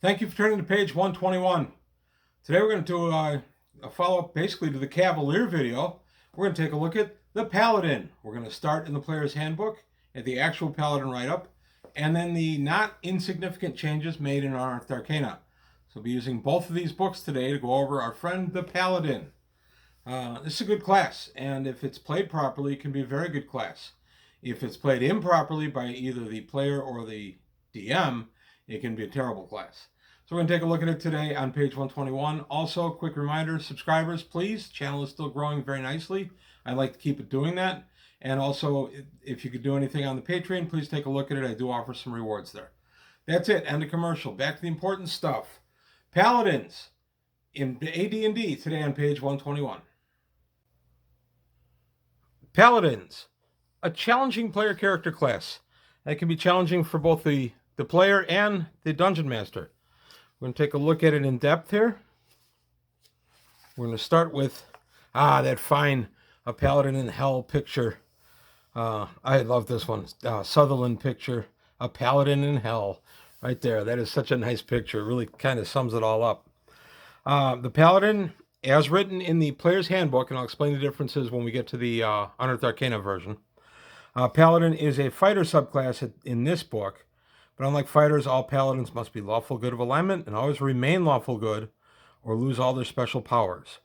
Thank you for turning to page 121. Today we're going to do a follow-up basically to the Cavalier video. We're going to take a look at the Paladin. We're going to start in the player's handbook at the actual Paladin write-up, and then the not insignificant changes made in Unearthed Arcana. So we'll be using both of these books today to go over our friend the Paladin. This is a good class, and if it's played properly, it can be a very good class. If it's played improperly by either the player or the DM, it can be a terrible class. So we're going to take a look at it today on page 121. Also, quick reminder, subscribers, please. Channel is still growing very nicely. I'd like to keep it doing that. And also, if you could do anything on the Patreon, please take a look at it. I do offer some rewards there. That's it. End of commercial. Back to the important stuff. Paladins in AD&D today on page 121. Paladins, a challenging player character class. That can be challenging for both the player and the dungeon master. We're going to take a look at it in depth here. We're going to start with that fine A Paladin in Hell picture. I love this one. Sutherland picture, A Paladin in Hell. Right there. That is such a nice picture. It really kind of sums it all up. The Paladin, as written in the player's handbook, and I'll explain the differences when we get to the Unearthed Arcana version. Paladin is a fighter subclass in this book. But unlike fighters, all paladins must be lawful good of alignment and always remain lawful good or lose all their special powers.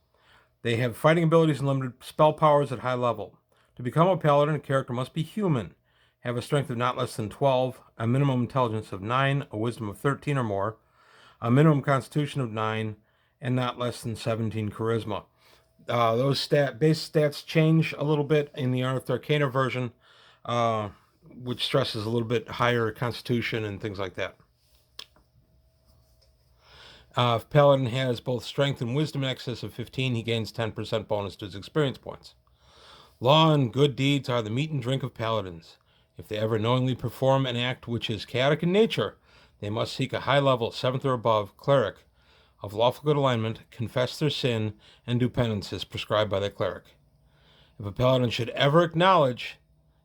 They have fighting abilities and limited spell powers at high level. To become a paladin, a character must be human, have a strength of not less than 12, a minimum intelligence of 9, a wisdom of 13 or more, a minimum constitution of 9, and not less than 17 charisma. Those base stats change a little bit in the Unearthed Arcana version, which stresses a little bit higher constitution and things like that. If Paladin has both strength and wisdom in excess of 15, he gains 10% bonus to his experience points. Law and good deeds are the meat and drink of Paladins. If they ever knowingly perform an act which is chaotic in nature, they must seek a high level, 7th or above, cleric of lawful good alignment, confess their sin, and do penance as prescribed by the cleric. If a Paladin should ever acknowledge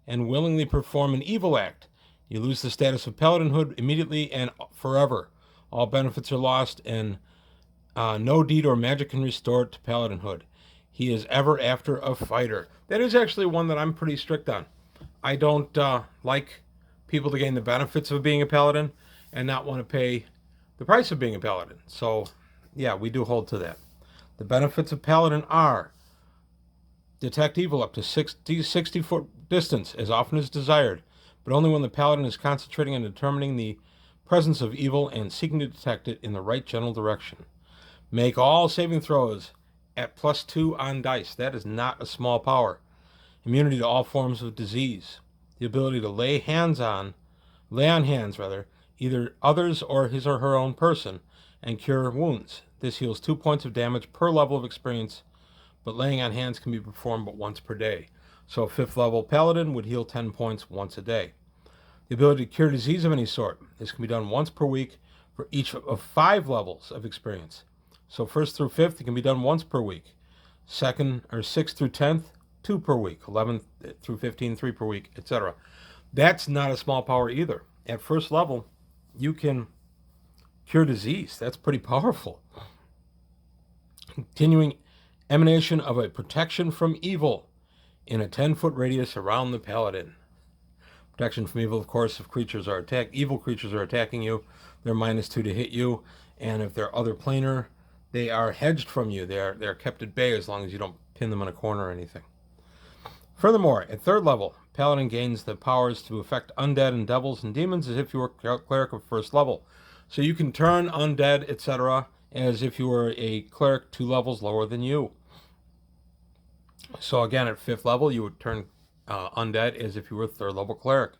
and willingly perform an evil act, you lose the status of paladinhood immediately and forever. All benefits are lost, and no deed or magic can restore it to paladinhood. He is ever after a fighter. That is actually one that I'm pretty strict on. I don't like people to gain the benefits of being a paladin and not want to pay the price of being a paladin. So, yeah, we do hold to that. The benefits of paladin are detect evil up to 60 foot distance as often as desired, but only when the paladin is concentrating on determining the presence of evil and seeking to detect it in the right general direction. Make all saving throws at +2 on dice. That is not a small power. Immunity to all forms of disease. The ability to lay on hands, either others or his or her own person, and cure wounds. This heals 2 points of damage per level of experience, but laying on hands can be performed but once per day. So a 5th level paladin would heal 10 points once a day. The ability to cure disease of any sort. This can be done once per week for each of 5 levels of experience. So 1st through 5th, it can be done once per week. 6th through 10th, 2 per week. 11th through 15, 3 per week, etc. That's not a small power either. At 1st level, you can cure disease. That's pretty powerful. Continuing emanation of a protection from evil in a 10-foot radius around the paladin. Protection from evil, of course, if evil creatures are attacking you, they're -2 to hit you, and if they're other planar, they are hedged from you. They're kept at bay as long as you don't pin them in a corner or anything. Furthermore, at 3rd level, paladin gains the powers to affect undead and devils and demons as if you were a cleric of 1st level. So you can turn undead, etc., as if you were a cleric 2 levels lower than you. So again, at 5th level, you would turn undead as if you were a 3rd level cleric.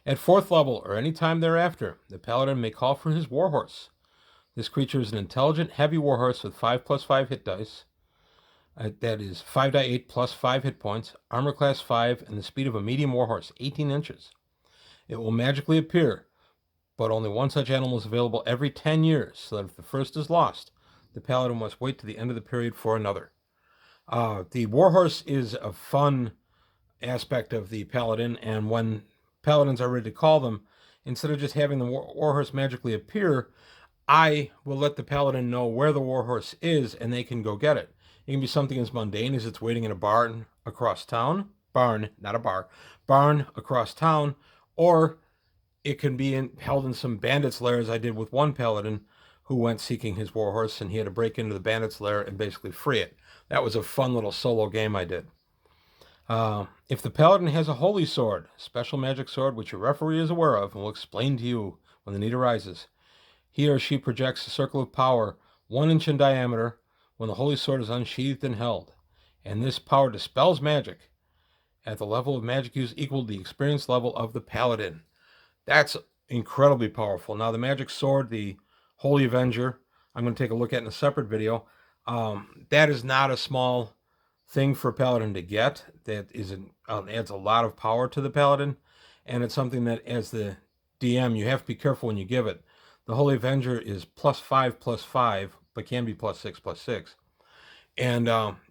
At 4th level, or any time thereafter, the paladin may call for his warhorse. This creature is an intelligent, heavy warhorse with 5+5 hit dice. That is 5d8 plus 5 hit points, armor class 5, and the speed of a medium warhorse, 18 inches. It will magically appear, but only one such animal is available every 10 years, so that if the first is lost, the paladin must wait to the end of the period for another. The warhorse is a fun aspect of the paladin, and when paladins are ready to call them, instead of just having the warhorse magically appear, I will let the paladin know where the warhorse is, and they can go get it. It can be something as mundane as it's waiting in a barn across town. Barn, not a bar. Barn across town. Or it can be held in some bandits' lairs. I did with one paladin who went seeking his warhorse, and he had to break into the bandits' lair and basically free it. That was a fun little solo game I did. If the paladin has a holy sword, special magic sword which your referee is aware of and will explain to you when the need arises, he or she projects a circle of power 1 inch in diameter when the holy sword is unsheathed and held, and this power dispels magic at the level of magic use equal to the experience level of the paladin. That's incredibly powerful. Now, the magic sword, the Holy Avenger, I'm going to take a look at in a separate video. That is not a small thing for a paladin to get. That adds a lot of power to the paladin, and it's something that, as the DM, you have to be careful when you give it. The Holy Avenger is +5/+5, but can be +6/+6, and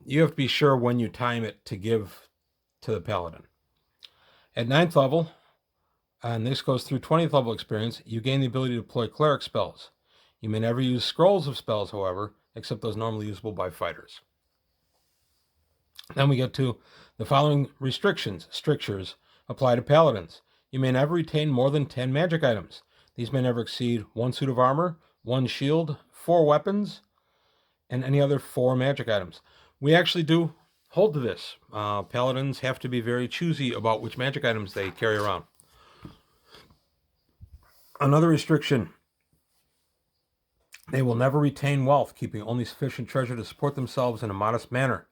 you have to be sure when you time it to give to the paladin. At 9th level, and this goes through 20th level experience, you gain the ability to deploy cleric spells. You may never use scrolls of spells, however, except those normally usable by fighters. Then we get to the following strictures apply to paladins. You may never retain more than 10 magic items. These may never exceed 1 suit of armor, 1 shield, 4 weapons, and any other 4 magic items. We actually do hold to this. Paladins have to be very choosy about which magic items they carry around. Another restriction: they will never retain wealth, keeping only sufficient treasure to support themselves in a modest manner.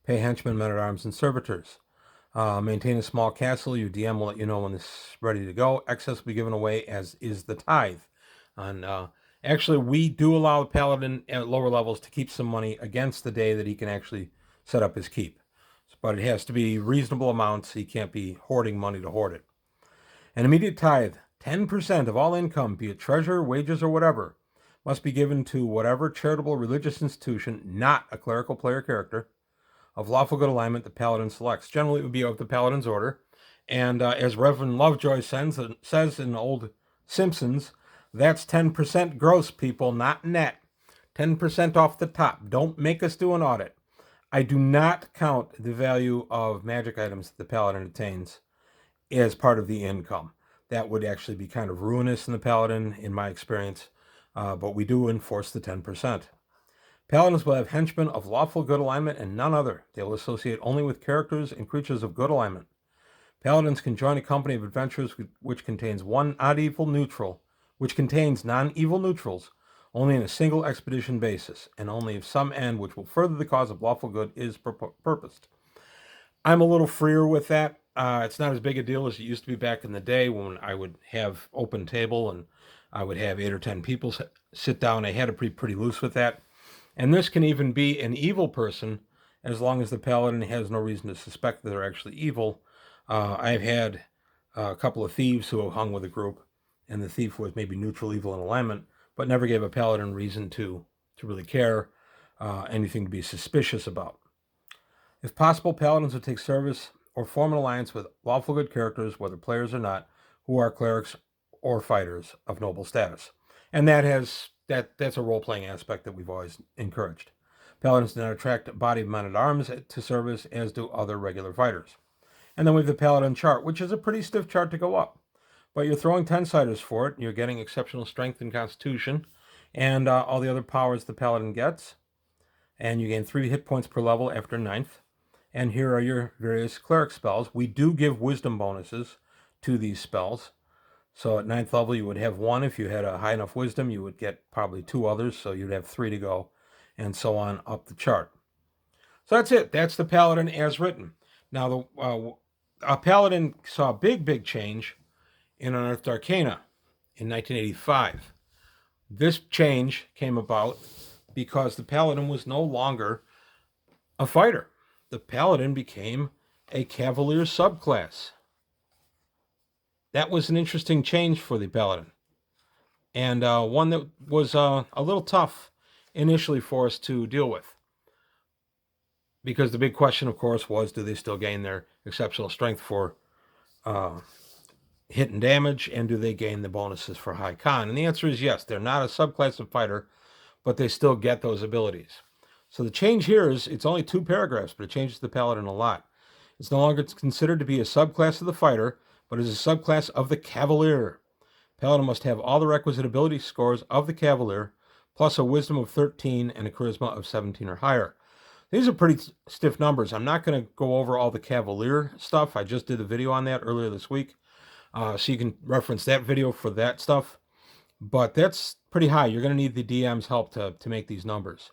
Pay henchmen, men-at-arms, and servitors. Maintain a small castle. Your DM will let you know when it's ready to go. Excess will be given away, as is the tithe. And actually, we do allow the paladin at lower levels to keep some money against the day that he can actually set up his keep. But it has to be reasonable amounts. He can't be hoarding money to hoard it. An immediate tithe, 10% of all income, be it treasure, wages, or whatever, must be given to whatever charitable religious institution, not a clerical player character, of lawful good alignment the paladin selects. Generally, it would be of the paladin's order. And as Reverend Lovejoy says in old Simpsons, that's 10% gross, people, not net. 10% off the top. Don't make us do an audit. I do not count the value of magic items that the paladin attains as part of the income. That would actually be kind of ruinous in the paladin, in my experience, but we do enforce the 10%. Paladins will have henchmen of lawful good alignment and none other. They will associate only with characters and creatures of good alignment. Paladins can join a company of adventurers which contains non-evil neutrals only in a single expedition basis, and only if some end which will further the cause of lawful good is purposed. I'm a little freer with that. It's not as big a deal as it used to be back in the day when I would have open table and I would have 8 or 10 people sit down. I had to be pretty loose with that. And this can even be an evil person, as long as the paladin has no reason to suspect that they're actually evil. I've had a couple of thieves who have hung with a group, and the thief was maybe neutral, evil, and alignment, but never gave a paladin reason to really care, anything to be suspicious about. If possible, paladins would take service or form an alliance with lawful good characters, whether players or not, who are clerics or fighters of noble status. And that's a role-playing aspect that we've always encouraged. Paladins do not attract a body of men-at-arms to service, as do other regular fighters. And then we have the paladin chart, which is a pretty stiff chart to go up. But you're throwing 10-siders for it. You're getting exceptional strength and constitution, and all the other powers the paladin gets. And you gain 3 hit points per level after 9th. And here are your various cleric spells. We do give wisdom bonuses to these spells. So at 9th level, you would have 1. If you had a high enough wisdom, you would get probably 2 others, so you'd have 3 to go, and so on up the chart. So that's it. That's the paladin as written. Now, a paladin saw a big change in Unearthed Arcana in 1985. This change came about because the paladin was no longer a fighter. The paladin became a Cavalier subclass. That was an interesting change for the paladin, and one that was a little tough initially for us to deal with, because the big question, of course, was, do they still gain their exceptional strength for hit and damage, and do they gain the bonuses for high con? And the answer is yes. They're not a subclass of fighter, but they still get those abilities. So the change here is it's only 2 paragraphs, but it changes the Paladin a lot. It's no longer considered to be a subclass of the fighter, but is a subclass of the Cavalier. Paladin must have all the requisite ability scores of the Cavalier, plus a wisdom of 13 and a charisma of 17 or higher. These are pretty stiff numbers. I'm not going to go over all the Cavalier stuff. I just did a video on that earlier this week. So you can reference that video for that stuff. But that's pretty high. You're going to need the DM's help to make these numbers.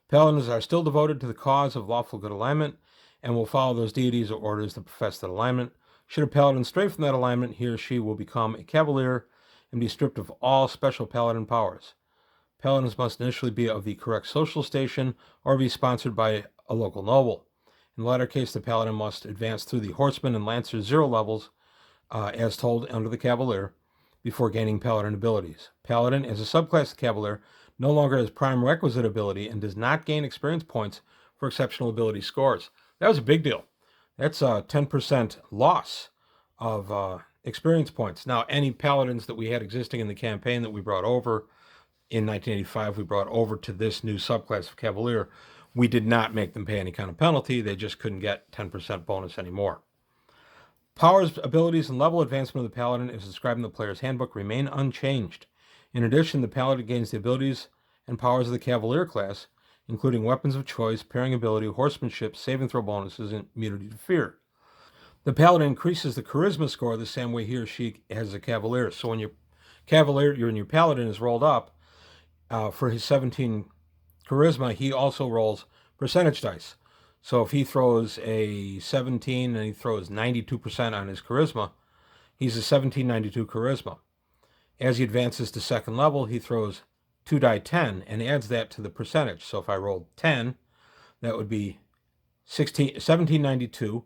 Paladins are still devoted to the cause of lawful good alignment and will follow those deities or orders that profess that alignment. Should a paladin stray from that alignment, he or she will become a cavalier and be stripped of all special paladin powers. Paladins must initially be of the correct social station or be sponsored by a local noble. In the latter case, the paladin must advance through the horseman and lancer 0 levels, as told under the cavalier, before gaining paladin abilities. Paladin, as a subclass of cavalier, no longer has prime requisite ability and does not gain experience points for exceptional ability scores. That was a big deal. That's a 10% loss of experience points. Now, any paladins that we had existing in the campaign that we brought over in 1985, we brought over to this new subclass of cavalier, we did not make them pay any kind of penalty. They just couldn't get 10% bonus anymore. Powers, abilities, and level advancement of the paladin, as described in the player's handbook, remain unchanged. In addition, the paladin gains the abilities and powers of the cavalier class, including weapons of choice, pairing ability, horsemanship, saving throw bonuses, and immunity to fear. The paladin increases the charisma score the same way he or she has a cavalier. So when your paladin is rolled up for his 17 charisma, he also rolls percentage dice. So if he throws a 17 and he throws 92% on his charisma, he's a 1792 charisma. As he advances to second level, he throws 2 die 10 and adds that to the percentage. So if I rolled 10, that would be 1792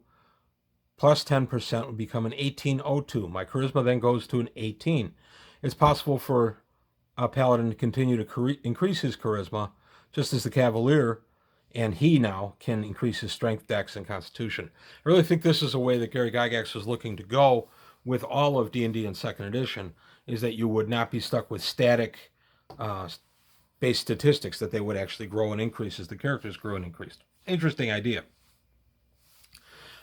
plus 10% would become an 1802. My charisma then goes to an 18. It's possible for a paladin to continue to increase his charisma, just as the cavalier, and he now can increase his strength, dex, and constitution. I really think this is a way that Gary Gygax was looking to go with all of D&D in second edition, is that you would not be stuck with static based statistics, that they would actually grow and increase as the characters grew and increased. Interesting idea.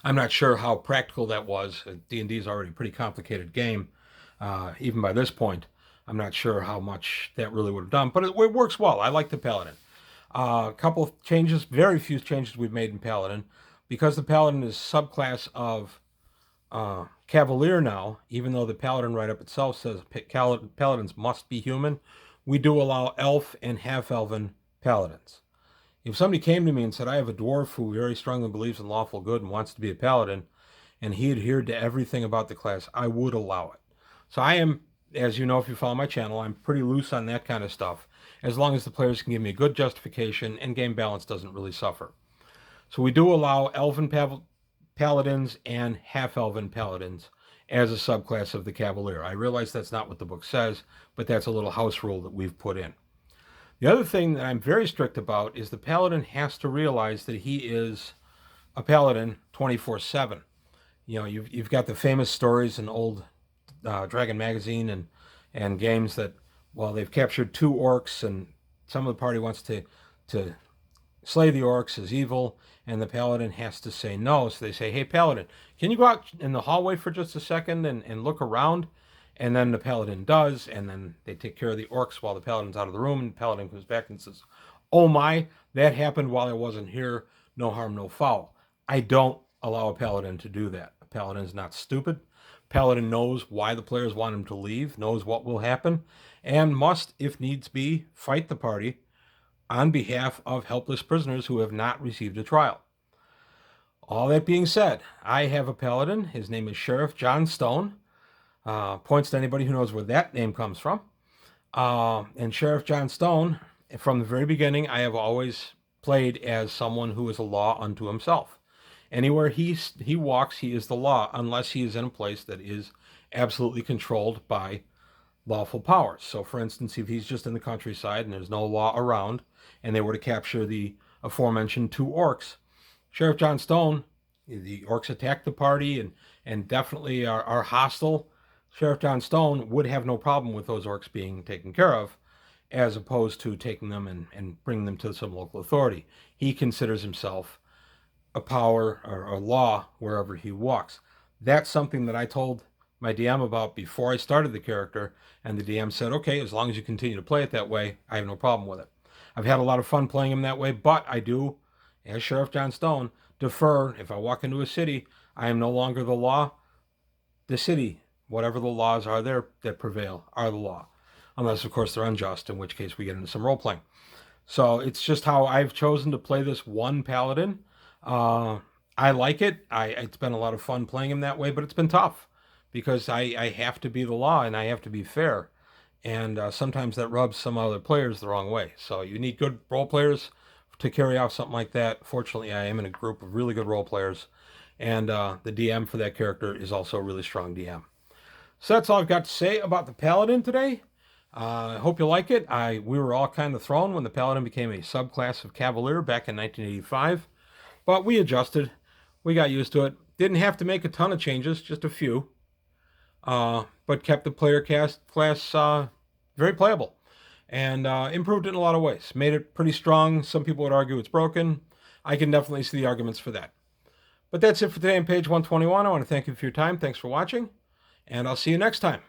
I'm not sure how practical that was. D&D is already a pretty complicated game, even by this point. I'm not sure how much that really would have done, but it works well. I like the Paladin. A couple of changes, very few changes we've made in Paladin. Because the Paladin is subclass of Cavalier now, even though the Paladin write-up itself says Paladins must be human, we do allow elf and half-elven Paladins. If somebody came to me and said, I have a dwarf who very strongly believes in lawful good and wants to be a Paladin, and he adhered to everything about the class, I would allow it. So I am, as you know if you follow my channel, I'm pretty loose on that kind of stuff, as long as the players can give me a good justification and game balance doesn't really suffer. So we do allow elven Paladins and half-elven Paladins as a subclass of the Cavalier. I realize that's not what the book says, but that's a little house rule that we've put in. The other thing that I'm very strict about is the Paladin has to realize that he is a Paladin 24/7. You know, you've got the famous stories in old Dragon magazine and games that, well, they've captured 2 orcs and some of the party wants to slay the orcs as evil, and the Paladin has to say no. So they say, hey, Paladin, can you go out in the hallway for just a second and look around? And then the Paladin does, and then they take care of the orcs while the Paladin's out of the room, and the Paladin comes back and says, oh my, that happened while I wasn't here, no harm, no foul. I don't allow a Paladin to do that. A Paladin's not stupid. Paladin knows why the players want him to leave, knows what will happen, and must, if needs be, fight the party on behalf of helpless prisoners who have not received a trial. All that being said, I have a Paladin. His name is Sheriff John Stone. Points to anybody who knows where that name comes from. And Sheriff John Stone, from the very beginning, I have always played as someone who is a law unto himself. Anywhere he walks, he is the law, unless he is in a place that is absolutely controlled by lawful powers. So, for instance, if he's just in the countryside and there's no law around, and they were to capture the aforementioned 2 orcs, Sheriff John Stone, the orcs attack the party and definitely are hostile. Sheriff John Stone would have no problem with those orcs being taken care of, as opposed to taking them and bringing them to some local authority. He considers himself a power or a law wherever he walks. That's something that I told my DM about before I started the character, and the DM said, okay, as long as you continue to play it that way, I have no problem with it. I've had a lot of fun playing him that way, but I do, as Sheriff John Stone, defer. If I walk into a city, I am no longer the law. The city, whatever the laws are there that prevail, are the law. Unless, of course, they're unjust, in which case we get into some role playing. So it's just how I've chosen to play this one paladin. I like it. It's been a lot of fun playing him that way, but it's been tough because I have to be the law and I have to be fair. And sometimes that rubs some other players the wrong way. So you need good role players to carry out something like that. Fortunately, I am in a group of really good role players. And the DM for that character is also a really strong DM. So that's all I've got to say about the Paladin today. I hope you like it. We were all kind of thrown when the Paladin became a subclass of Cavalier back in 1985. But we adjusted. We got used to it. Didn't have to make a ton of changes, just a few. But kept the player class very playable. And improved it in a lot of ways. Made it pretty strong. Some people would argue it's broken. I can definitely see the arguments for that. But that's it for today on page 121. I want to thank you for your time. Thanks for watching. And I'll see you next time.